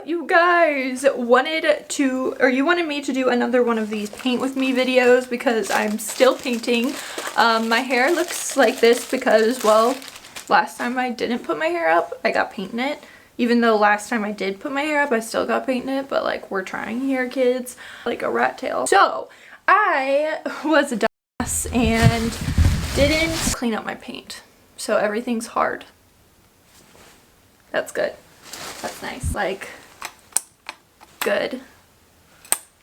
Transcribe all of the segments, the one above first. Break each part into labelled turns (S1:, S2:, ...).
S1: you guys wanted to, or you wanted me to do another one of these paint with me videos because I'm still painting. My hair looks like this because, well, last time I didn't put my hair up, I got paint in it. Even though last time I did put my hair up, I still got paint in it, but like, we're trying here, kids. Like a rat tail. So I was a dumbass and didn't clean up my paint. So everything's hard. That's good. That's nice. Like, good.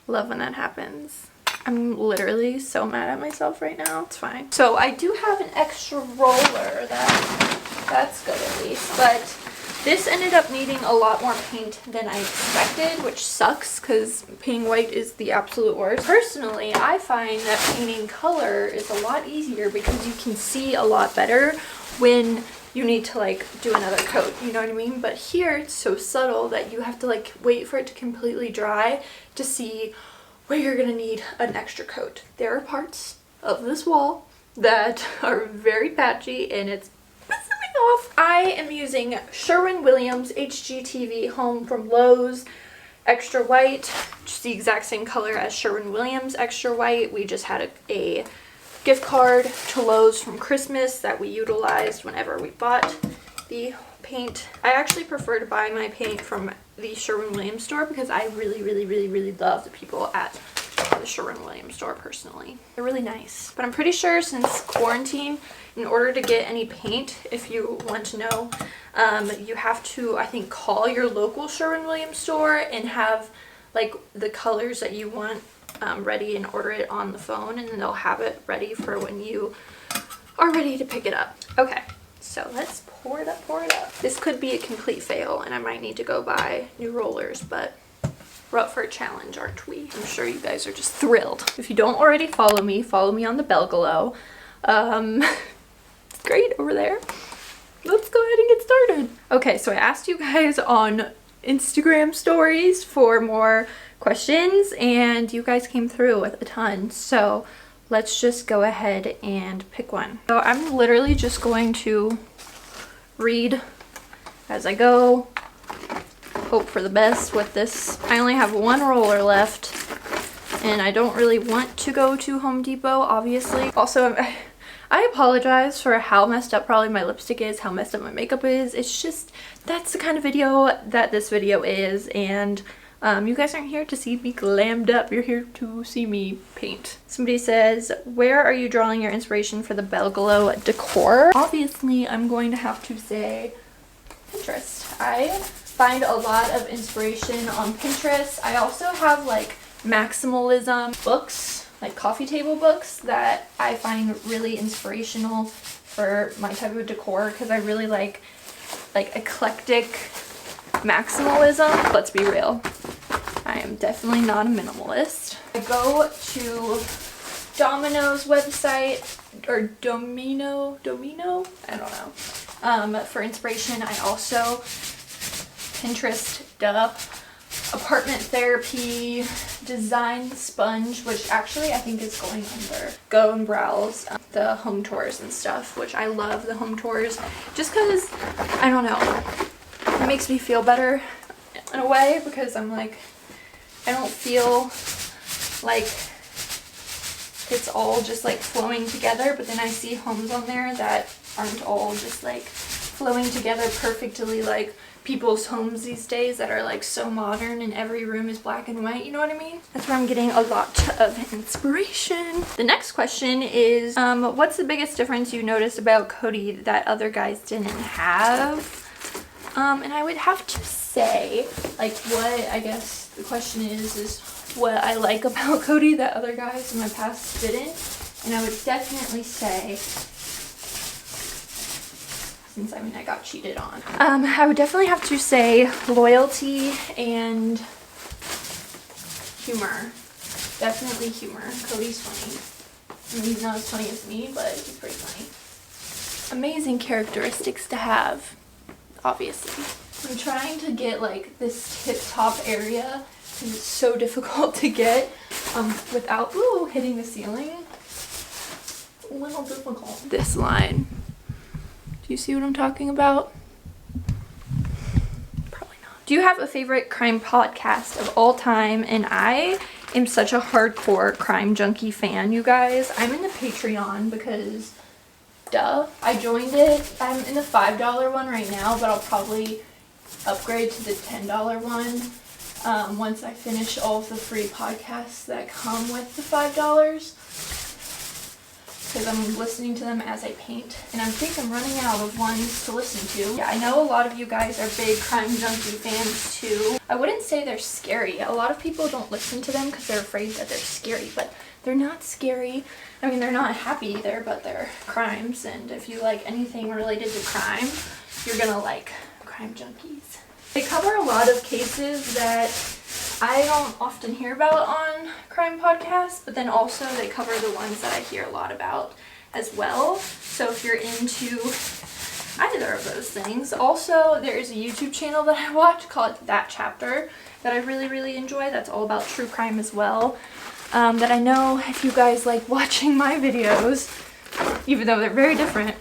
S1: Love when that happens. I'm literally so mad at myself right now. It's fine. So I do have an extra roller. That's good at least. But this ended up needing a lot more paint than I expected, which sucks because painting white is the absolute worst. Personally, I find that painting color is a lot easier because you can see a lot better when you need to like do another coat, you know what I mean? But here it's so subtle that you have to like wait for it to completely dry to see where you're gonna need an extra coat. There are parts of this wall that are very patchy and it's pissing me off. I am using Sherwin-Williams HGTV Home from Lowe's Extra White, just the exact same color as Sherwin-Williams Extra White. We just had a gift card to Lowe's from Christmas that we utilized whenever we bought the paint. I actually prefer to buy my paint from the Sherwin-Williams store because I really love the people at the Sherwin-Williams store personally. They're really nice. But I'm pretty sure since quarantine, in order to get any paint, if you want to know, you have to, I think, call your local Sherwin-Williams store and have like the colors that you want ready and order it on the phone, and then they'll have it ready for when you are ready to pick it up. Okay, so let's pour it up. This could be a complete fail and I might need to go buy new rollers, but we're up for a challenge, aren't we? I'm sure you guys are just thrilled. If you don't already follow me on the thebellegalow. It's great over there. Let's go ahead and get started. Okay, so I asked you guys on Instagram stories for more questions and you guys came through with a ton, so let's just go ahead and pick one. So I'm literally just going to read as I go, hope for the best with this. I only have one roller left and I don't really want to go to Home Depot, obviously. Also, I apologize for how messed up probably my lipstick is, how messed up my makeup is. It's just, that's the kind of video that this video is, and you guys aren't here to see me glammed up. You're here to see me paint. Somebody says, where are you drawing your inspiration for the thebellegalow decor? Obviously, I'm going to have to say Pinterest. I find a lot of inspiration on Pinterest. I also have like maximalism books, like coffee table books, that I find really inspirational for my type of decor because I really like eclectic maximalism. Let's be real, I am definitely not a minimalist. I go to Domino's website, or Domino, I don't know, for inspiration. I also Pinterest, apartment therapy, design sponge, which actually I think is going under go and browse the home tours and stuff, which I love the home tours just because, I don't know, it makes me feel better in a way because I'm like, I don't feel like it's all just like flowing together, but then I see homes on there that aren't all just like flowing together perfectly like people's homes these days that are like so modern and every room is black and white, you know what I mean? That's where I'm getting a lot of inspiration. The next question is, what's the biggest difference you noticed about Cody that other guys didn't have? And I would have to say, like, what I guess the question is what I like about Cody that other guys in my past didn't. And I would definitely say, since I mean I got cheated on, I would definitely have to say loyalty and humor. Definitely humor. Cody's funny. I mean, he's not as funny as me, but he's pretty funny. Amazing characteristics to have, obviously. I'm trying to get like this tip top area because it's so difficult to get without hitting the ceiling. A little difficult. This line. Do you see what I'm talking about? Probably not. Do you have a favorite crime podcast of all time? And I am such a hardcore crime junkie fan, you guys. I'm in the Patreon because, duh, I joined it. I'm in the $5 one right now, but I'll probably upgrade to the $10 one once I finish all of the free podcasts that come with the $5. Because I'm listening to them as I paint, and I think I'm running out of ones to listen to. Yeah, I know a lot of you guys are big crime junkie fans too. I wouldn't say they're scary. A lot of people don't listen to them because they're afraid that they're scary, but they're not scary. I mean, they're not happy either, but they're crimes, and if you like anything related to crime, you're gonna like crime junkies. They cover a lot of cases that I don't often hear about on crime podcasts, but then also they cover the ones that I hear a lot about as well. So if you're into either of those things. Also, there is a YouTube channel that I watch called That Chapter that I really enjoy. That's all about true crime as well. That I know if you guys like watching my videos, even though they're very different,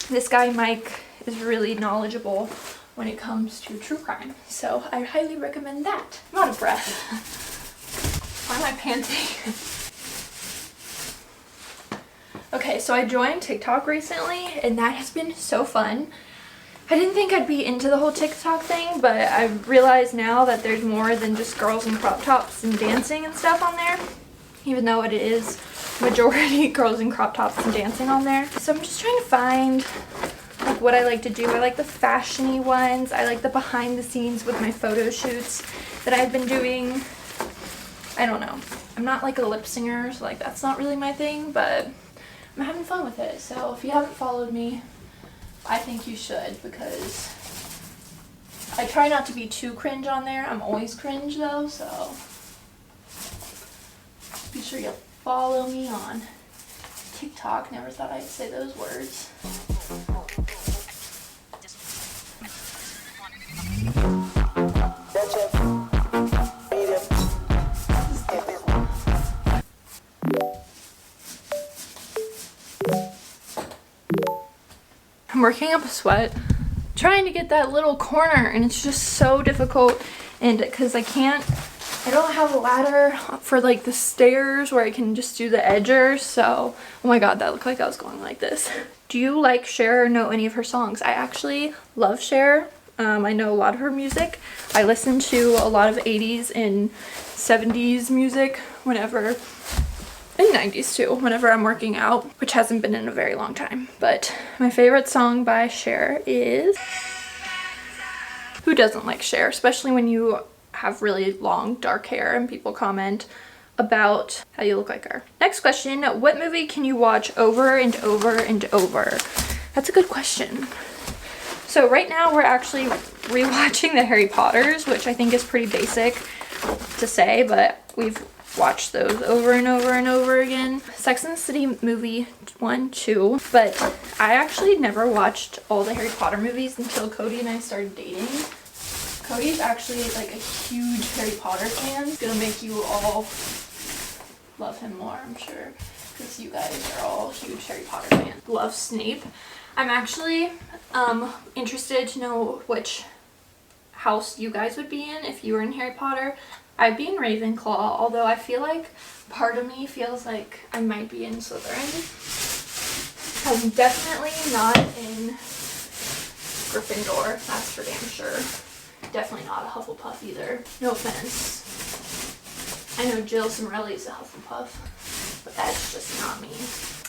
S1: this guy Mike is really knowledgeable when it comes to true crime. So I highly recommend that. I'm out of breath. Why am I panting? Okay, so I joined TikTok recently and that has been so fun. I didn't think I'd be into the whole TikTok thing, but I realize now that there's more than just girls in crop tops and dancing and stuff on there, even though it is majority girls in crop tops and dancing on there. So I'm just trying to find like what I like to do. I like the fashiony ones. I like the behind the scenes with my photo shoots that I've been doing. I don't know. I'm not like a lip singer, so like that's not really my thing, but I'm having fun with it. So if you haven't followed me, I think you should, because I try not to be too cringe on there. I'm always cringe though, so be sure you follow me on TikTok. Never thought I'd say those words. I'm working up a sweat trying to get that little corner, and it's just so difficult, and because I don't have a ladder for like the stairs where I can just do the edgers. So oh my god, that looked like I was going like this. Do you like Cher or know any of her songs? I actually love Cher. I know a lot of her music. I listen to a lot of 80s and 70s music whenever, and 90s too, whenever I'm working out, which hasn't been in a very long time. But my favorite song by Cher is... Who doesn't like Cher? Especially when you have really long dark hair and people comment about how you look like her. Next question, what movie can you watch over and over and over? That's a good question. So right now we're actually rewatching the Harry Potters, which I think is pretty basic to say, but we've watched those over and over and over again. Sex and the City movie 1, 2, but I actually never watched all the Harry Potter movies until Cody and I started dating. Cody's actually like a huge Harry Potter fan. It's gonna make you all love him more, I'm sure, because you guys are all huge Harry Potter fans. Love Snape. I'm actually interested to know which house you guys would be in if you were in Harry Potter. I'd be in Ravenclaw, although I feel like part of me feels like I might be in Slytherin. I'm definitely not in Gryffindor, that's for damn sure. Definitely not a Hufflepuff either. No offense. I know Jill Cimrelli's a Hufflepuff, but that's just not me.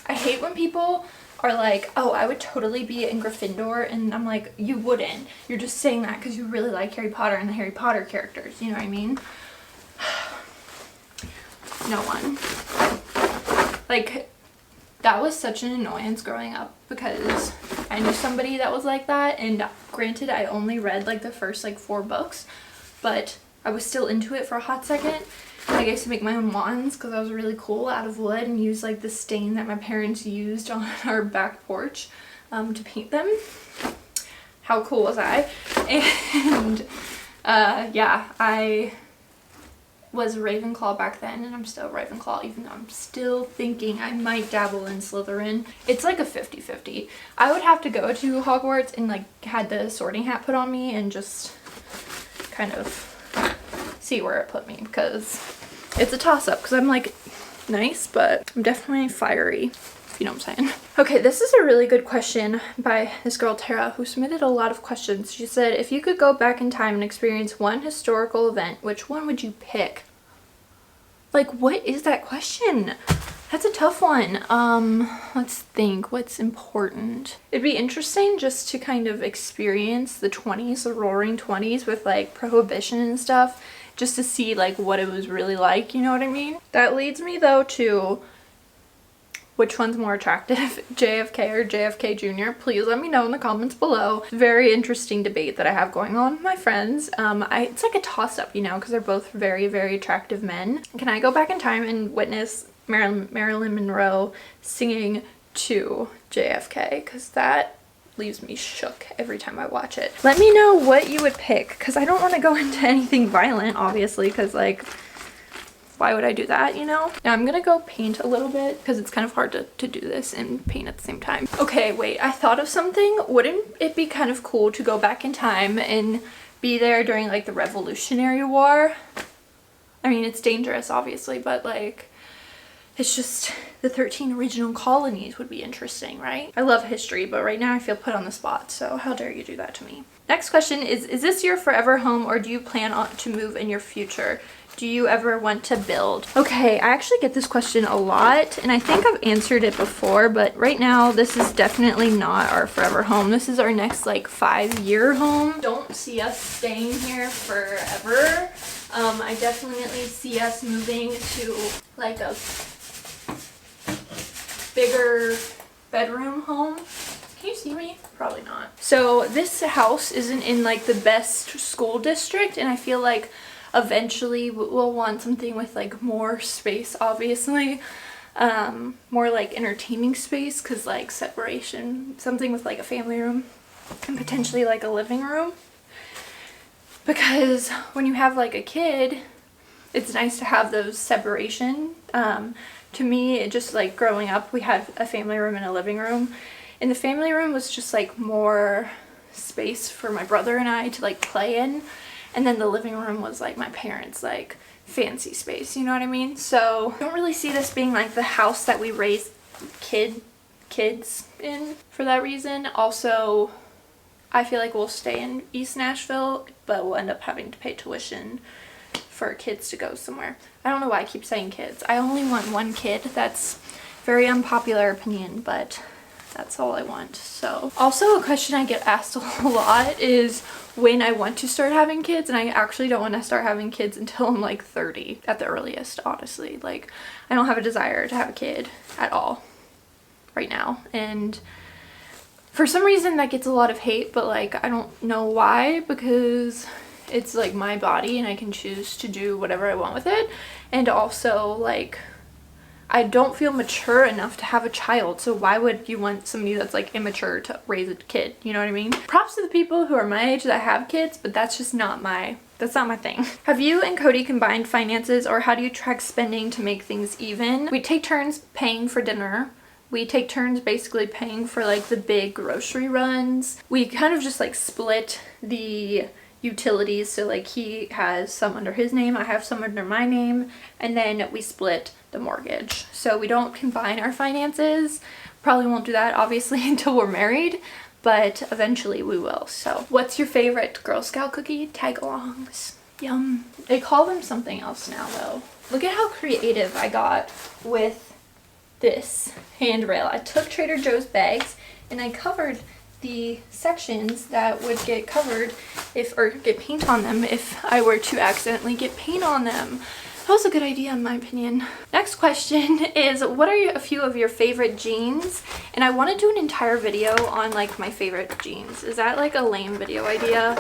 S1: I hate when people are like, oh, I would totally be in Gryffindor, and I'm like, you wouldn't. You're just saying that because you really like Harry Potter and the Harry Potter characters, you know what I mean? No one. Like, that was such an annoyance growing up because I knew somebody that was like that, and granted I only read like the first like 4 books, but I was still into it for a hot second. I used to make my own wands because I was really cool out of wood and use like the stain that my parents used on our back porch to paint them. How cool was I? And yeah, I was Ravenclaw back then, and I'm still Ravenclaw, even though I'm still thinking I might dabble in Slytherin. It's like a 50-50. I would have to go to Hogwarts and like had the sorting hat put on me and just kind of see where it put me, because it's a toss-up, because I'm like nice, but I'm definitely fiery, if you know what I'm saying. Okay, this is a really good question by this girl Tara, who submitted a lot of questions. She said, if you could go back in time and experience one historical event, which one would you pick? Like, what is that question? That's a tough one. Let's think what's important. It'd be interesting just to kind of experience the 20s, the roaring 20s with like prohibition and stuff, just to see like what it was really like, you know what I mean? That leads me though to which one's more attractive, JFK or JFK Jr.? Please let me know in the comments below. Very interesting debate that I have going on with my friends. It's like a toss-up, you know, because they're both very, very attractive men. Can I go back in time and witness Marilyn Monroe singing to JFK? Because that leaves me shook every time I watch it. Let me know what you would pick, because I don't want to go into anything violent, obviously, because like, why would I do that, you know? Now I'm gonna go paint a little bit, because it's kind of hard to do this and paint at the same time. Okay, wait, I thought of something. Wouldn't it be kind of cool to go back in time and be there during like the Revolutionary War? I mean, it's dangerous, obviously, but like, it's just the 13 original colonies would be interesting, right? I love history, but right now I feel put on the spot, so how dare you do that to me? Next question is this your forever home, or do you plan to move in your future? Do you ever want to build? Okay, I actually get this question a lot, and I think I've answered it before, but right now this is definitely not our forever home. This is our next like 5-year home. Don't see us staying here forever. I definitely see us moving to like a bigger bedroom home. Can you see me? Probably not. So this house isn't in like the best school district, and I feel like eventually we'll want something with like more space, obviously. More like entertaining space, because like separation, something with like a family room and potentially like a living room. Because when you have like a kid, it's nice to have those separation. To me, it just like growing up, we had a family room and a living room. And the family room was just like more space for my brother and I to like play in. And then the living room was like my parents' like fancy space, you know what I mean? So I don't really see this being like the house that we raise kids in for that reason. Also, I feel like we'll stay in East Nashville, but we'll end up having to pay tuition for kids to go somewhere. I don't know why I keep saying kids. I only want one kid. That's very unpopular opinion, but that's all I want. So also a question I get asked a lot is when I want to start having kids, and I actually don't want to start having kids until I'm like 30 at the earliest, honestly. Like, I don't have a desire to have a kid at all right now, and for some reason that gets a lot of hate, but like I don't know why, because it's like my body and I can choose to do whatever I want with it. And also like I don't feel mature enough to have a child, so why would you want somebody that's like immature to raise a kid, you know what I mean? Props to the people who are my age that have kids, but that's just not my thing. Have you and Cody combined finances, or how do you track spending to make things even? We take turns paying for dinner. We take turns basically paying for like the big grocery runs. We kind of just like split the utilities, so like he has some under his name, I have some under my name, and then we split the mortgage. So we don't combine our finances. Probably won't do that obviously until we're married, but eventually we will. So what's your favorite Girl Scout cookie? Tag-alongs. Yum. They call them something else now though. Look at how creative I got with this handrail. I took Trader Joe's bags and I covered the sections that would get covered or get paint on them if I were to accidentally get paint on them. That was a good idea in my opinion. Next question is, what are a few of your favorite jeans? And I want to do an entire video on like my favorite jeans. Is that like a lame video idea?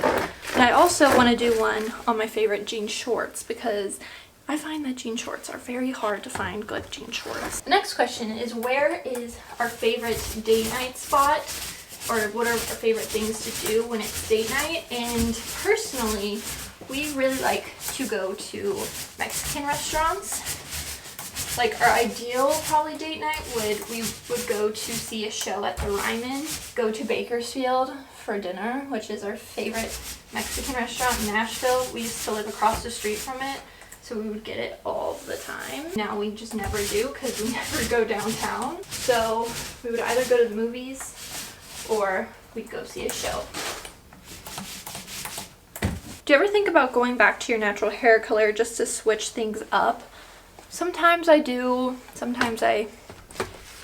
S1: And I also want to do one on my favorite jean shorts, because I find that jean shorts are very hard to find good jean shorts. The next question is, where is our favorite date night spot? Or what are our favorite things to do when it's date night? And personally, we really like to go to Mexican restaurants. Like our ideal probably date night we would go to see a show at the Ryman, go to Bakersfield for dinner, which is our favorite Mexican restaurant in Nashville. We used to live across the street from it, so we would get it all the time. Now we just never do because we never go downtown. So we would either go to the movies or we'd go see a show. Do you ever think about going back to your natural hair color just to switch things up? Sometimes I do. Sometimes I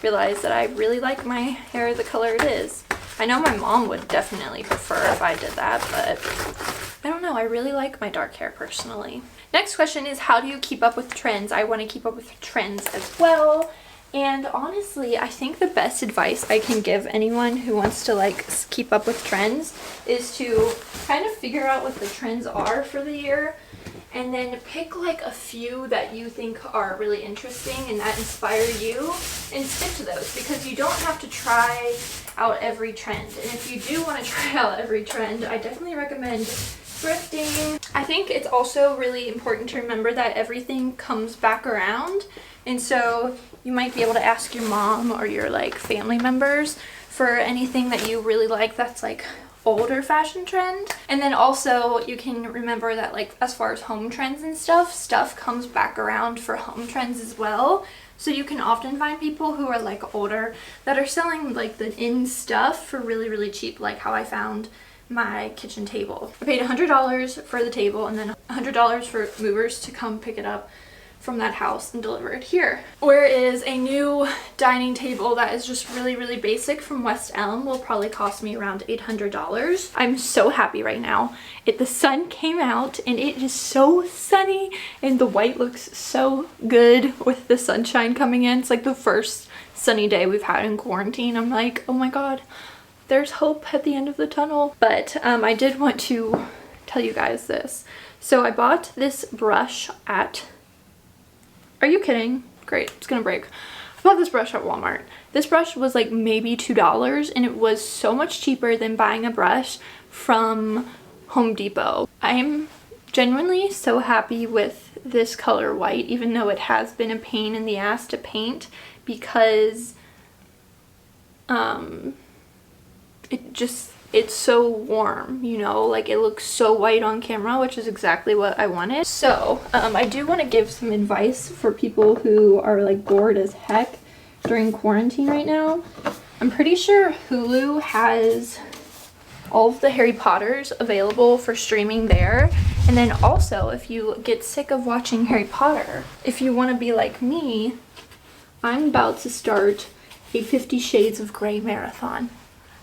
S1: realize that I really like my hair the color it is. I know my mom would definitely prefer if I did that, but I don't know. I really like my dark hair personally. Next question is, how do you keep up with trends? I want to keep up with trends as well. And honestly, I think the best advice I can give anyone who wants to like keep up with trends is to kind of figure out what the trends are for the year and then pick like a few that you think are really interesting and that inspire you and stick to those, because you don't have to try out every trend. And if you do want to try out every trend, I definitely recommend thrifting. I think it's also really important to remember that everything comes back around, and so you might be able to ask your mom or your like family members for anything that you really like that's like older fashion trend. And then also you can remember that like as far as home trends and stuff comes back around for home trends as well. So you can often find people who are like older that are selling like the in stuff for really, really cheap, like how I found my kitchen table. I paid $100 for the table and then $100 for movers to come pick it up from that house and deliver it here. Whereas a new dining table that is just really, really basic from West Elm will probably cost me around $800. I'm so happy right now. The sun came out and it is so sunny and the white looks so good with the sunshine coming in. It's like the first sunny day we've had in quarantine. I'm like, oh my god, there's hope at the end of the tunnel. But I did want to tell you guys this. So I bought this brush at... Are you kidding? Great, it's gonna break. I bought this brush at Walmart. This brush was like maybe $2 and it was so much cheaper than buying a brush from Home Depot. I'm genuinely so happy with this color white, even though it has been a pain in the ass to paint, because it's so warm, you know, like it looks so white on camera, which is exactly what I wanted. So I do want to give some advice for people who are like bored as heck during quarantine right now. I'm pretty sure Hulu has all of the Harry Potters available for streaming there. And then also, if you get sick of watching Harry Potter, if you want to be like me, I'm about to start a 50 Shades of Grey marathon.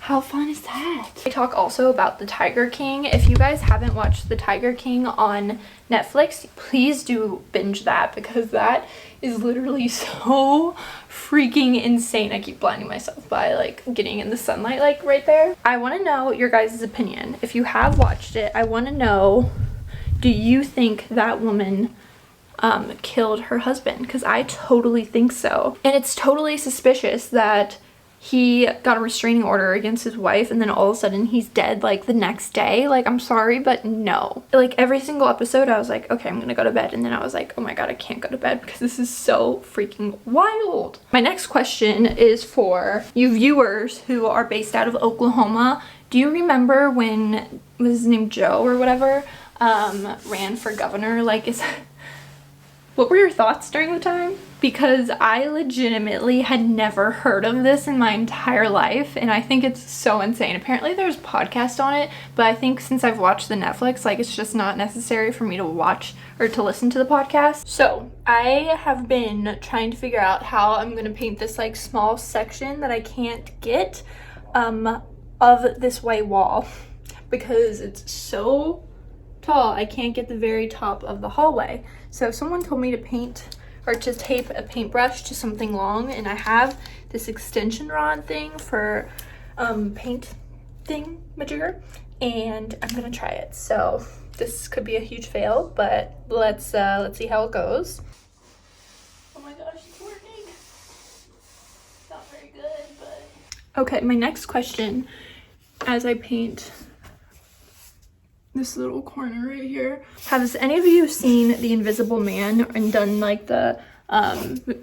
S1: How fun is that? I talk also about The Tiger King. If you guys haven't watched The Tiger King on Netflix, please do binge that, because that is literally so freaking insane. I keep blinding myself by like getting in the sunlight like right there. I want to know your guys' opinion. If you have watched it, I want to know, do you think that woman killed her husband? Because I totally think so. And it's totally suspicious that he got a restraining order against his wife and then all of a sudden he's dead like the next day. Like, I'm sorry, but no. Like every single episode I was like, okay, I'm gonna go to bed, and then I was like, oh my god, I can't go to bed because this is so freaking wild. My next question is for you viewers who are based out of Oklahoma. Do you remember when, was his name Joe or whatever, ran for governor? Like, what were your thoughts during the time? Because I legitimately had never heard of this in my entire life, and I think it's so insane. Apparently there's a podcast on it, but I think since I've watched the Netflix, like it's just not necessary for me to watch or to listen to the podcast. So I have been trying to figure out how I'm gonna paint this like small section that I can't get of this white wall, because it's so tall I can't get the very top of the hallway. So someone told me to paint or to tape a paintbrush to something long, and I have this extension rod thing for paint thing majigger, and I'm gonna try it. So this could be a huge fail, but let's see how it goes. Oh my gosh, it's working. Not very good, but okay. My next question, as I paint this little corner right here. Has any of you seen The Invisible Man and done like the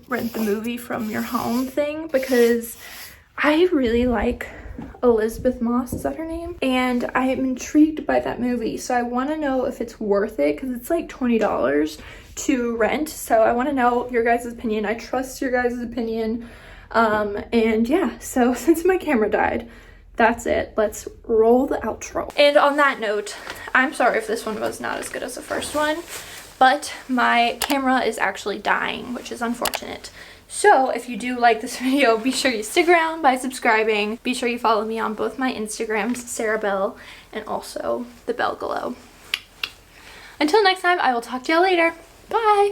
S1: rent the movie from your home thing? Because I really like Elizabeth Moss, is that her name? And I am intrigued by that movie, so I want to know if it's worth it, because it's like $20 to rent. So I want to know your guys' opinion. I trust your guys' opinion. And yeah, so since my camera died, that's it. Let's roll the outro. And on that note, I'm sorry if this one was not as good as the first one, but my camera is actually dying, which is unfortunate. So if you do like this video, be sure you stick around by subscribing. Be sure you follow me on both my Instagrams, Sarah Belle, and also thebellegalow. Until next time, I will talk to y'all later. Bye!